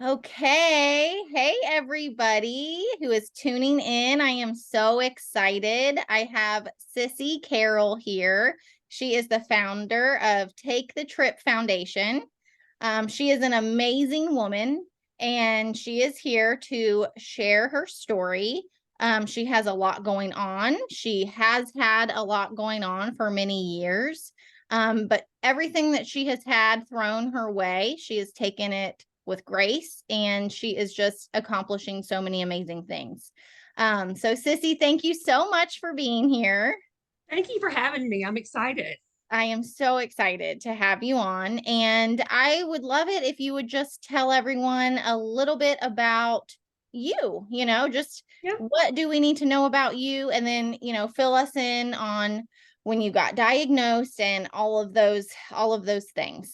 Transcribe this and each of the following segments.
Okay. Hey, everybody who is tuning in. I am so excited. I have Cissy Carroll here. She is the founder of Take the Trip Foundation. She is an amazing woman, and she is here to share her story. She has a lot going on. She has had a lot going on for many years. But everything that she has had thrown her way, she has taken it with grace, and she is just accomplishing so many amazing things. So Cissy, thank you so much for being here. Thank you for having me. I'm excited. I am so excited to have you on, and I would love it if you would just tell everyone a little bit about you, just Yeah. what do we need to know about you, and then, fill us in on when you got diagnosed and all of those things.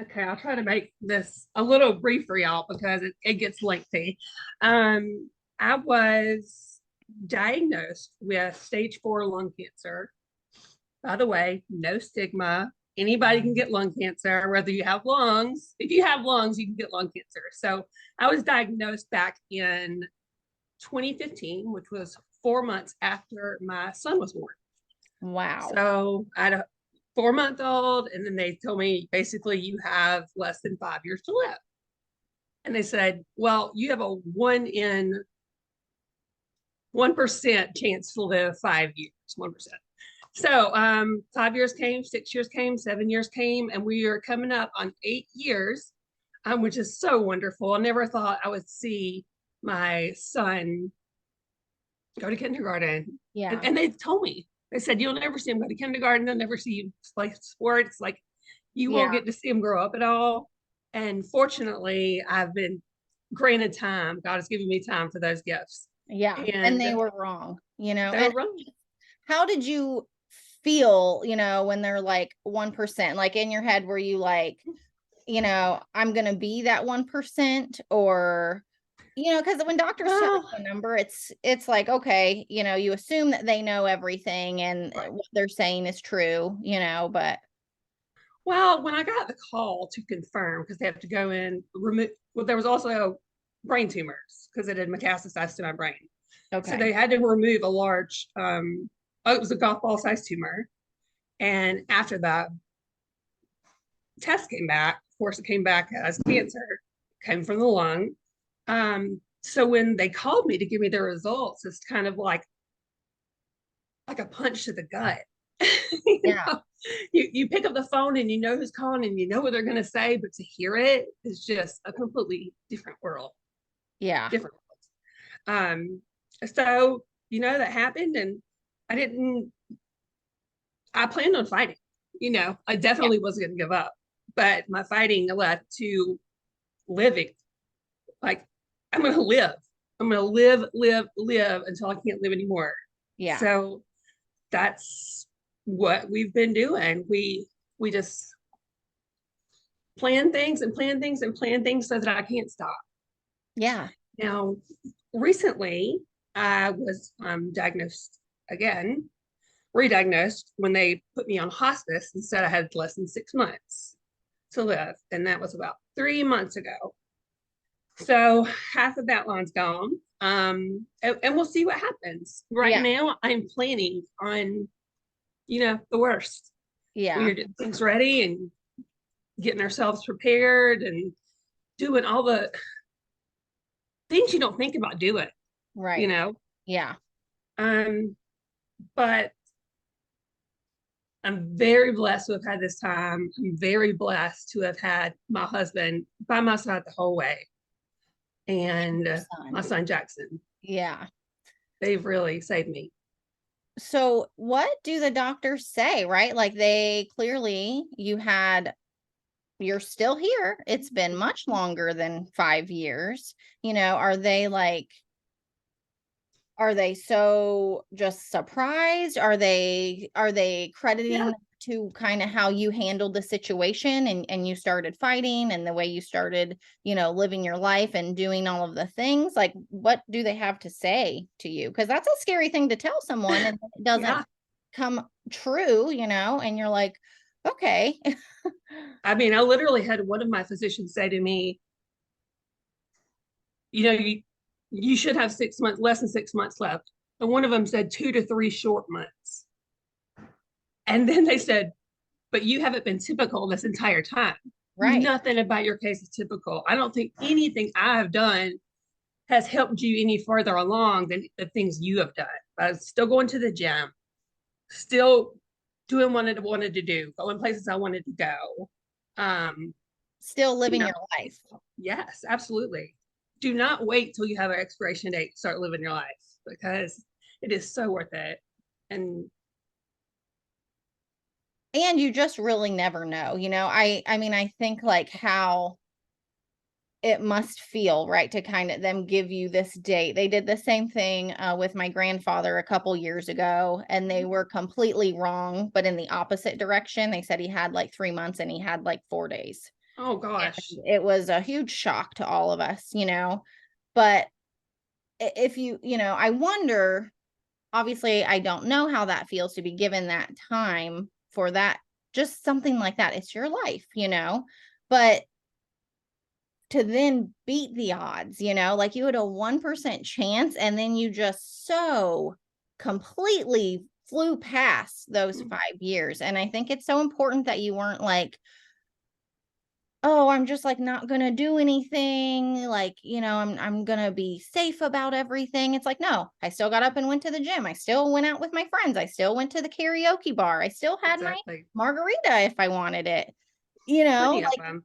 Okay, I'll try to make this a little brief for y'all because it gets lengthy. I was diagnosed with stage 4 lung cancer. By the way, no stigma. Anybody can get lung cancer, whether you have lungs. If you have lungs, you can get lung cancer. So I was diagnosed back in 2015, which was 4 months after my son was born. Wow. So I had a 4 month old, and then they told me basically you have less than 5 years to live. And they said, well, you have a 1% chance to live 5 years, 1%. So 5 years came, 6 years came, 7 years came, and we are coming up on 8 years, which is so wonderful. I never thought I would see my son go to kindergarten. Yeah. And they told me, they said, you'll never see him go to kindergarten. They'll never see him play sports. Like, you won't Yeah. get to see him grow up at all. And fortunately, I've been granted time. God has given me time for those gifts. Yeah. And And they were wrong, they were and wrong. how did you feel, when they're like 1%, like in your head, were you like, I'm going to be that 1%, or, because when doctors tell Well, you a number, it's like, okay, you assume that they know everything and right. what they're saying is true, but Well, when I got the call to confirm, because they have to go in, remove, well, there was also brain tumors because it had metastasized to my brain. So okay. they had to remove a large, oh, it was a golf ball sized tumor. And after that test came back, of course, it came back as cancer, came from the lung. So when they called me to give me the results, it's kind of like a punch to the gut. you Yeah. know, you pick up the phone and you know who's calling and you know what they're going to say, but to hear it is just a completely different world, Yeah. different world. So that happened, and I didn't. I planned on fighting. I Yeah. definitely wasn't going to give up, but my fighting led to living. Like, I'm going to live. I'm going to live, live, live until I can't live anymore. Yeah. So that's what we've been doing. We just plan things and plan things and plan things so that I can't stop. Yeah. Now, recently, I was diagnosed again, re-diagnosed when they put me on hospice and said I had less than 6 months to live, and that was about 3 months ago. So half of that line's gone. And we'll see what happens. Right Yeah. now, I'm planning on, the worst. Yeah. We're getting things ready and getting ourselves prepared and doing all the things you don't think about doing, you Right. know. Yeah. Um, but I'm very blessed to have had this time. I'm very blessed to have had my husband by my side the whole way, and Your my son. son Jackson. Yeah. They've really saved me. So what do the doctors say, right? Like, they clearly, you're still here. It's been much longer than 5 years. Are they like, are they so just surprised? Are they Yeah, crediting to kind of how you handled the situation, and you started fighting, and the way you started, living your life and doing all of the things? Like, what do they have to say to you? Because that's a scary thing to tell someone, and it doesn't yeah. come true, and you're like, okay. I mean, I literally had one of my physicians say to me, you should have 6 months, less than 6 months left. And one of them said 2 to 3 short months. And then they said, but you haven't been typical this entire time. Right. Nothing about your case is typical. I don't think anything I have done has helped you any further along than the things you have done. I was still going to the gym, still doing what I wanted to do, going places I wanted to go. Still living You know, your life. yes, absolutely. Do not wait till you have an expiration date to start living your life, because it is so worth it. And you just really never know, I mean, I think like how it must feel right to kind of them give you this date. They did the same thing with my grandfather a couple years ago, and they were completely wrong, but in the opposite direction. They said he had like 3 months and he had like 4 days. oh gosh, And it was a huge shock to all of us, but if I wonder, obviously I don't know how that feels to be given that time for that, just something like that. It's your life, but to then beat the odds, like you had a 1% chance and then you just so completely flew past those 5 years. And I think it's so important that you weren't like, oh, I'm just like not gonna do anything. Like, I'm gonna be safe about everything. It's like, no, I still got up and went to the gym. I still went out with my friends. I still went to the karaoke bar. I still had my exactly. margarita if I wanted it. Plenty of Like them.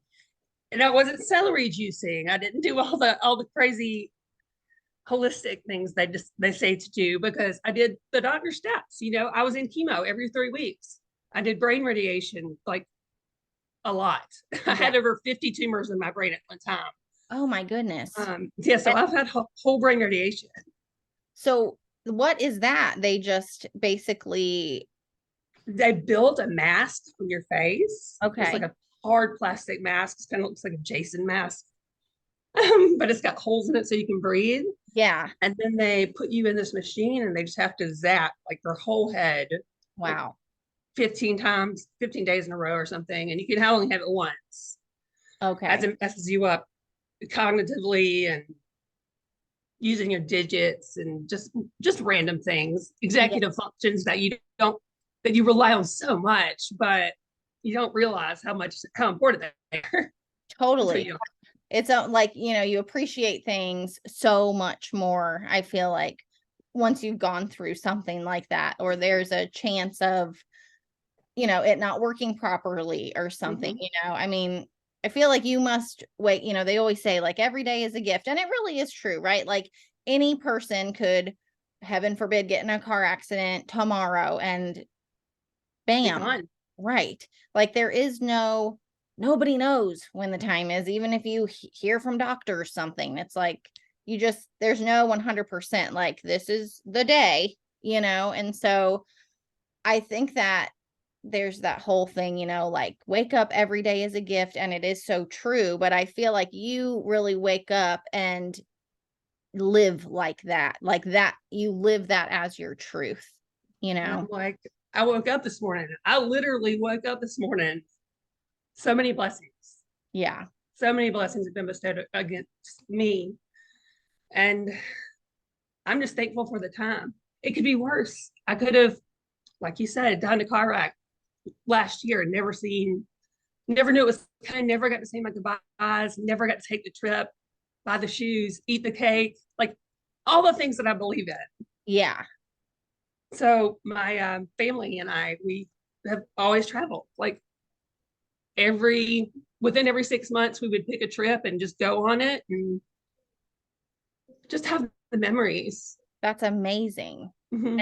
And I wasn't celery juicing. I didn't do all the crazy holistic things they say to do, because I did the doctor steps. I was in chemo every 3 weeks. I did brain radiation like a lot. I yeah. had over 50 tumors in my brain at one time. Oh my goodness. Yeah, so And I've had whole brain radiation. so what is that? They just basically They built a mask on your face. It's like okay. a hard plastic mask. It kind of looks like a Jason mask, but it's got holes in it so you can breathe. Yeah. And then they put you in this machine and they just have to zap like your whole head like Wow. 15 times, 15 days in a row or something. And you can only have it once, as Okay. it messes you up cognitively and using your digits and just random things, Yeah, executive functions that you rely on so much, but you don't realize how important they are until totally. you. It's like, you appreciate things so much more. I feel like once you've gone through something like that, or there's a chance of, it not working properly or something, Mm-hmm. I mean, I feel like you must wait, they always say like every day is a gift, and it really is true, right? Like any person could, heaven forbid, get in a car accident tomorrow and Be bam, gone. right. Like nobody knows when the time is, even if you hear from doctor or something. It's like there's no 100% like this is the day, and so I think that there's that whole thing, like wake up every day is a gift, and it is so true, but I feel like you really wake up and live like that you live that as your truth, I'm like, I woke up this morning. I literally woke up this morning. So many blessings. yeah. So many blessings have been bestowed against me. And I'm just thankful for the time. It could be worse. I could have, like you said, died in a car wreck last year and never knew it was coming, never got to say my goodbyes, never got to take the trip, buy the shoes, eat the cake, like all the things that I believe in. Yeah. So my family and we have always traveled. Like within every 6 months, we would pick a trip and just go on it and just have the memories. That's amazing. Mm-hmm.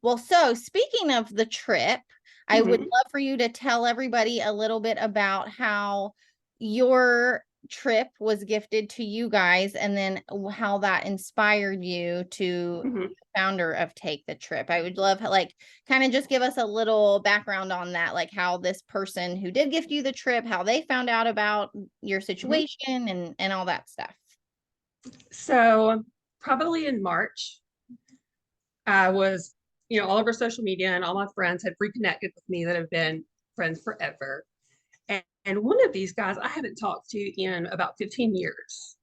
Well, so speaking of the trip, I would Mm-hmm. love for you to tell everybody a little bit about how your trip was gifted to you guys, and then how that inspired you to Mm-hmm. be the founder of Take the Trip. I would love like kind of just give us a little background on that, like how this person who did gift you the trip, how they found out about your Mm-hmm. situation and all that stuff. So probably in March, I was, all over social media, and all my friends had reconnected with me that have been friends forever. And one of these guys I haven't talked to in about 15 years.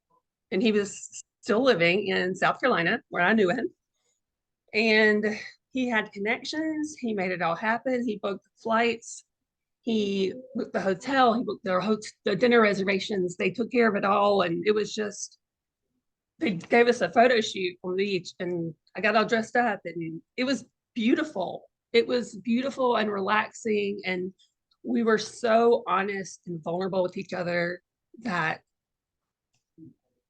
and he was still living in South Carolina where I knew him. And he had connections. He made it all happen. He booked the flights. He booked the hotel. He booked the dinner reservations. They took care of it all. And it was just, they gave us a photo shoot on the beach, and I got all dressed up, and it was beautiful. It was beautiful and relaxing. And we were so honest and vulnerable with each other that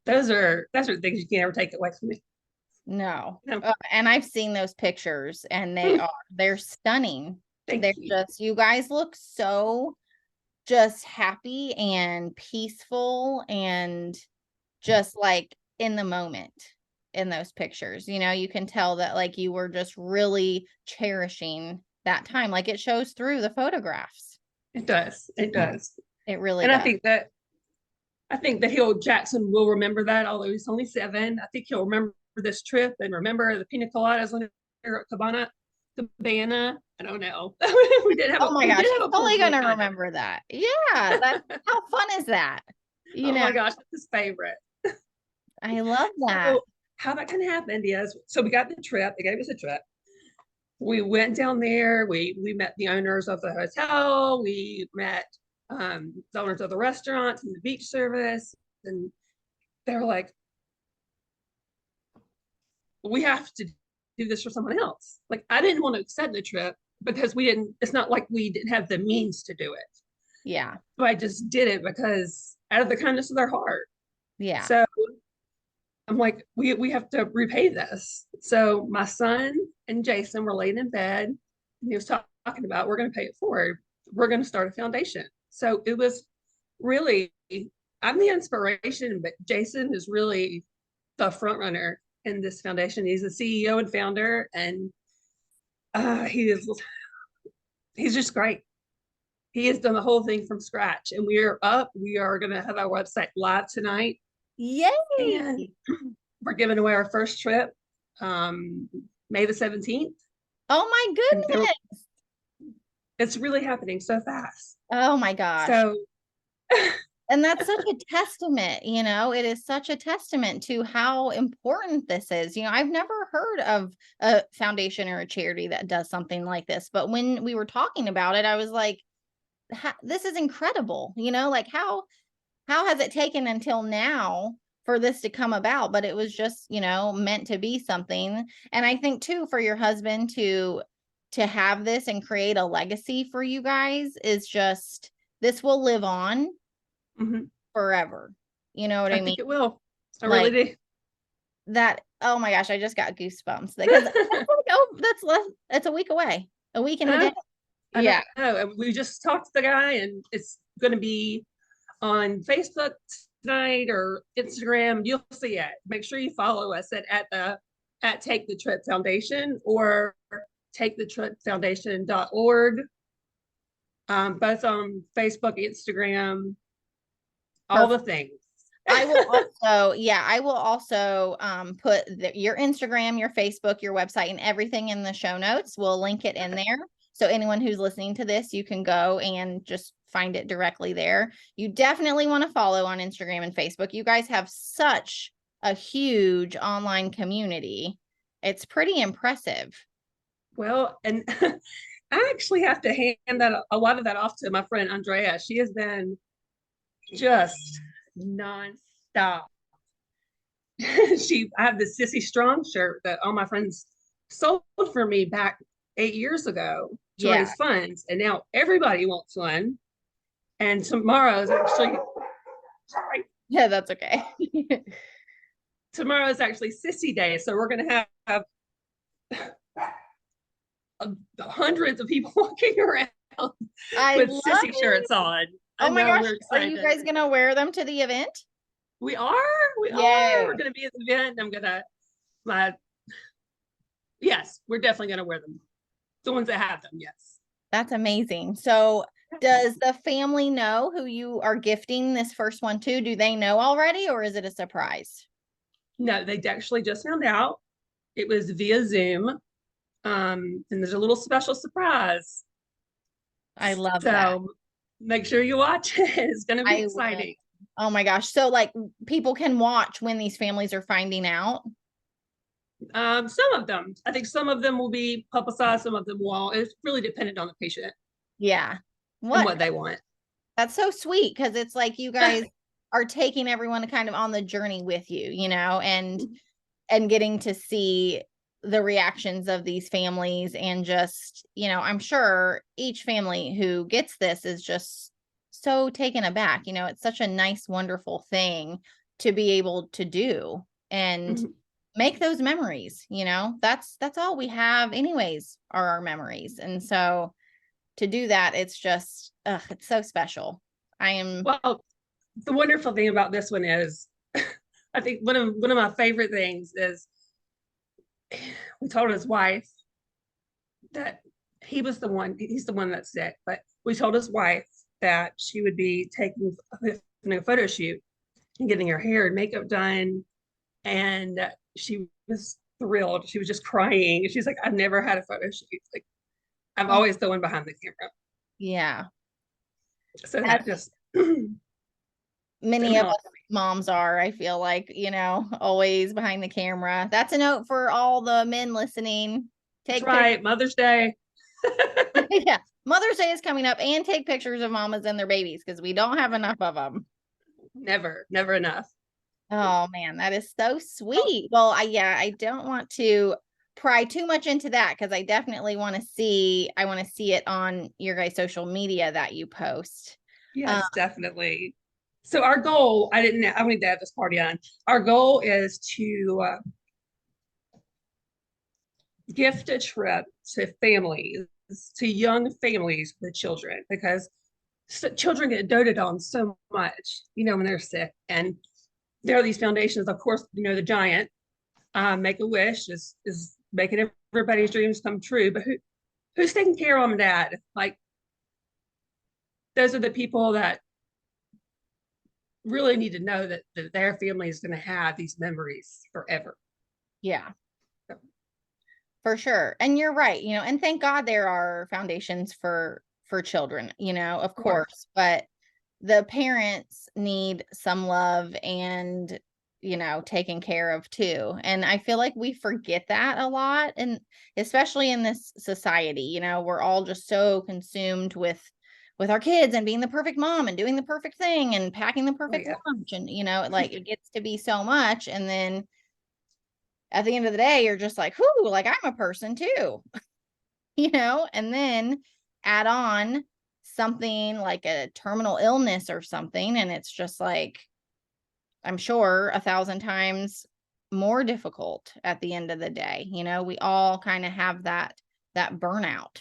those are things you can't ever take away from me. No. No. And I've seen those pictures and they're stunning. Thank They're you. just, you guys look so just happy and peaceful and just like in the moment in those pictures. You know, you can tell that like you were just really cherishing that time. Like it shows through the photographs. It does. It does. It really And does. I think that Jackson will remember that, although he's only 7. I think he'll remember this trip and remember the pina coladas on Cabana. I don't know. We did have Oh my gosh, he's totally going gonna remember that. Yeah, that how fun is that? You oh know, my gosh, that's his favorite. I love that. So how that can happen is, so we got the trip. They gave us a trip. We went down there. We met the owners of the hotel. We met the owners of the restaurants and the beach service, and they were like, we have to do this for someone else. Like, I didn't want to accept the trip because it's not like we didn't have the means to do it. Yeah. So I just did it because out of the kindness of their heart. Yeah. So I'm like, we have to repay this. So my son and Jason were laying in bed, and he was talking about, we're going to pay it forward. We're going to start a foundation. So it was really, I'm the inspiration, but Jason is really the front runner in this foundation. He's the CEO and founder, and he's just great. He has done the whole thing from scratch, and we are up. We are going to have our website live tonight. Yay! And we're giving away our first trip, May the 17th. Oh my goodness. It's really happening so fast. Oh my gosh. So, and that's such a testament, you know, it is such a testament to how important this is. You know, I've never heard of a foundation or a charity that does something like this, but when we were talking about it, I was like, this is incredible. You know, like how has it taken until now for this to come about? But it was just, you know, meant to be something. And I think too, for your husband to have this and create a legacy for you guys is just, this will live on forever. You know what I mean? I think it will. I like, really do. That, oh my gosh, I just got goosebumps because that's a week away, a week and a day. Yeah. No, we just talked to the guy, and it's going to be on Facebook tonight or Instagram. You'll see it. Make sure you follow us at Take the Trip Foundation or takethetripfoundation.org. Both on Facebook, Instagram, all the things. I will also put your Instagram, your Facebook, your website, and everything in the show notes. We'll link it in there. So anyone who's listening to this, you can go and just find it directly there. You definitely want to follow on Instagram and Facebook. You guys have such a huge online community. It's pretty impressive. Well, and I actually have to hand a lot of that off to my friend Andrea. She has been just nonstop. I have the Sissy Strong shirt that all my friends sold for me back 8 years ago to raise funds, and now everybody wants one. And tomorrow is actually, sorry. Yeah, that's okay. Tomorrow is actually Sissy Day, so we're going to have hundreds of people walking around with Sissy shirts on. Oh my gosh, are you guys going to wear them to the event? We are. We're going to be at the event. Yes, we're definitely going to wear them. The ones that have them, yes. That's amazing. So does the family know who you are gifting this first one to? Do they know already, or is it a surprise? No, they actually just found out. It was via Zoom. And there's a little special surprise. I love that. So make sure you watch it. It's going to be exciting. Oh my gosh. So like people can watch when these families are finding out. Some of them, I think some of them will be publicized, some of them won't. It's really dependent on the patient Yeah. and What? what they want. That's so sweet because it's like you guys are taking everyone kind of on the journey with you, and getting to see the reactions of these families and just, I'm sure each family who gets this is just so taken aback. It's such a nice, wonderful thing to be able to do and Mhm. make those memories, that's all we have anyways are our memories. And so to do that, it's just, it's so special. I am, Well, the wonderful thing about this one is, I think one of my favorite things is we told his wife that he's the one that's sick, but we told his wife that she would be taking a photo shoot and getting her hair and makeup done. And she was thrilled. She was just crying. She's like, I've never had a photo shoot. Like, I'm oh, always the one behind the camera. yeah, So as that just sent many me of off. us moms are, I feel like, always behind the camera. That's a note for all the men listening. That's Take pictures. right. Mother's Day. Yeah. Mother's Day is coming up, and take pictures of mamas and their babies because we don't have enough of them. Never enough. Oh man, that is so sweet. Well, I don't want to pry too much into that because I want to see it on your guys' social media that you post. Um, Yes, definitely. So our goal, I don't need to have this party on. Our goal is to gift a trip to families, to young families with children, because children get doted on so much, when they're sick. And there are these foundations, of course, the giant, Make a Wish is making everybody's dreams come true. But who's taking care of mom and dad? Like, those are the people that really need to know that their family is going to have these memories forever. yeah. For sure. And you're right, and thank God there are foundations for children, of Of course. course, but the parents need some love and, taken care of too. And I feel like we forget that a lot, and especially in this society, we're all just so consumed with our kids and being the perfect mom and doing the perfect thing and packing the Oh perfect yeah. lunch, and like it gets to be so much, and then at the end of the day, you're just like, whoo, like I'm a person too, and then add on something like a terminal illness or something. And it's just like, I'm sure 1,000 times more difficult at the end of the day. We all kind of have that burnout.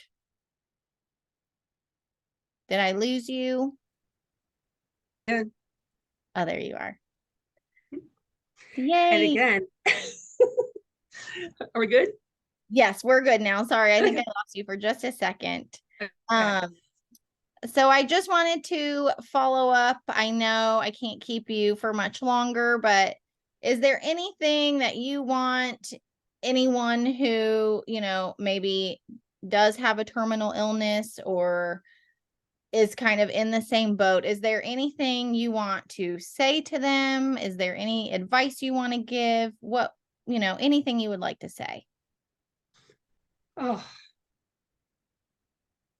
Did I lose you? And, Oh, there you are. and Yay. again, are we good? Yes, we're good now. Sorry, I think I Okay. lost you for just a second. Okay. Um, So I just wanted to follow up. I know I can't keep you for much longer, but is there anything that you want anyone who, maybe does have a terminal illness or is kind of in the same boat? Is there anything you want to say to them? Is there any advice you want to give? Anything you would like to say? Oh,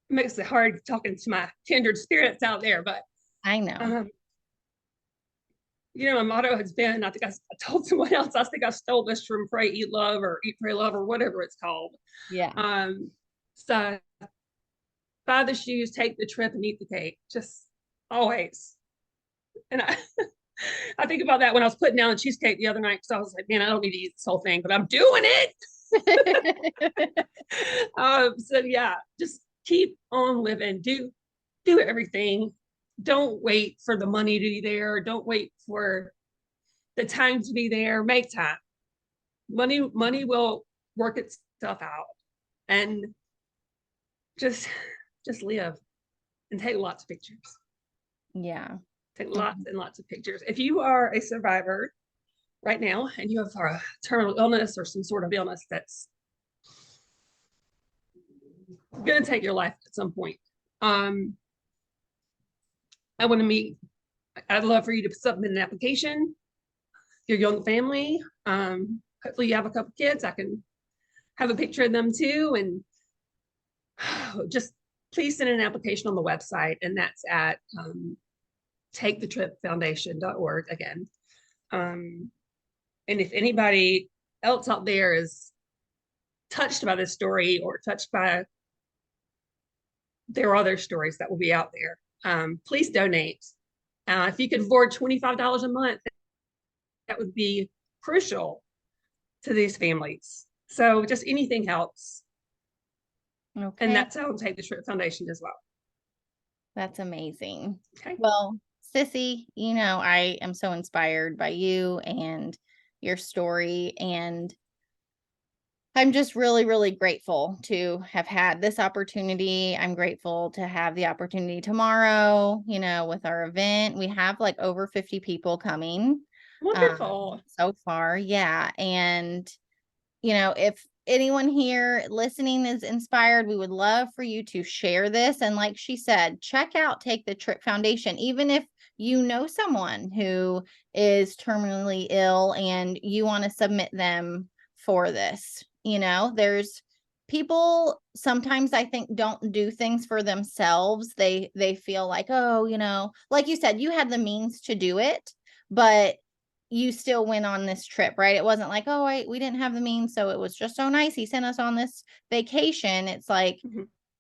it makes it hard talking to my kindred spirits out there, but I know. um, my motto has been, I think I told someone else, I think I stole this from Pray, Eat, Love, or Eat, Pray, Love, or whatever it's called. Yeah. So buy the shoes, take the trip, and eat the cake. Just always. And I think about that when I was putting down the cheesecake the other night, because I was like, man, I don't need to eat this whole thing, but I'm doing it. So yeah, just keep on living. Do everything. Don't wait for the money to be there. Don't wait for the time to be there. Make time. Money will work itself out. And just just live and take lots of pictures. Yeah. Take lots and lots of pictures. If you are a survivor right now and you have a terminal illness or some sort of illness that's going to take your life at some point, I want to meet I'd love for you to submit an application, your young family. Hopefully you have a couple kids. I can have a picture of them too. And just please send an application on the website. And that's at takethetripfoundation.org again. And if anybody else out there is touched by this story or touched by, there are other stories that will be out there. Please donate. If you could afford $25 a month, that would be crucial to these families. So just anything helps. Okay. And that's how Take the Trip Foundation as well. That's amazing. Okay. Well, Cissy, I am so inspired by you and your story, and I'm just really, really grateful to have had this opportunity. I'm grateful to have the opportunity tomorrow, with our event. We have like over 50 people coming. Wonderful. So far. Yeah. And, if anyone here listening is inspired, we would love for you to share this. And like she said, check out Take the Trip Foundation, even if you know someone who is terminally ill and you want to submit them for this. There's people sometimes I think don't do things for themselves. They feel like, oh, like you said, you had the means to do it, but you still went on this trip, right? It wasn't like, oh, we didn't have the means, so it was just so nice. He sent us on this vacation. It's like,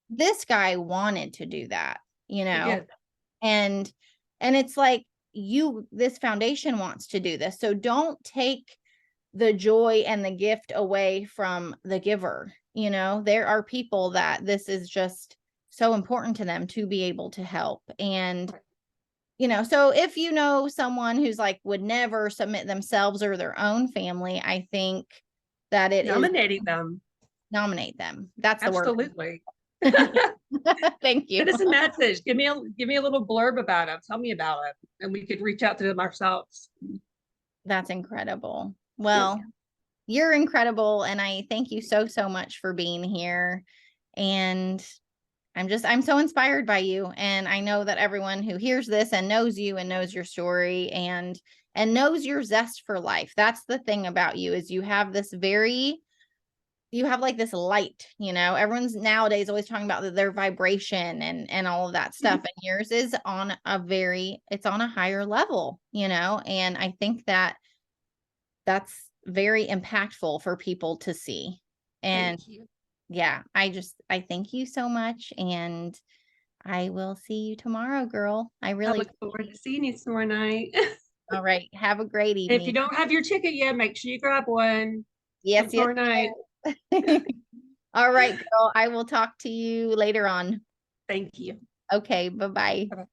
this guy wanted to do that, and it's like this foundation wants to do this. So don't take the joy and the gift away from the giver. There are people that this is just so important to them to be able to help. And so if someone who's like would never submit themselves or their own family, I think that nominating them. Nominate them. That's the Absolutely. word. Thank you. Send us a message. Give me a little blurb about it. Tell me about it, and we could reach out to them ourselves. That's incredible. Well, you're incredible, and I thank you so, so much for being here. And I'm so inspired by you. And I know that everyone who hears this and knows you and knows your story and knows your zest for life. That's the thing about you, is you have like this light, everyone's nowadays always talking about their vibration and all of that stuff. And yours is on it's on a higher level, and I think that that's very impactful for people to see. And thank you. Yeah, I thank you so much, and I will see you tomorrow, girl. I look forward to seeing you tomorrow night. All right. Have a great evening. If you don't have your ticket yet, make sure you grab one. Yes, tomorrow night. All right, girl. I will talk to you later on. Thank you. Okay, bye-bye. Bye-bye.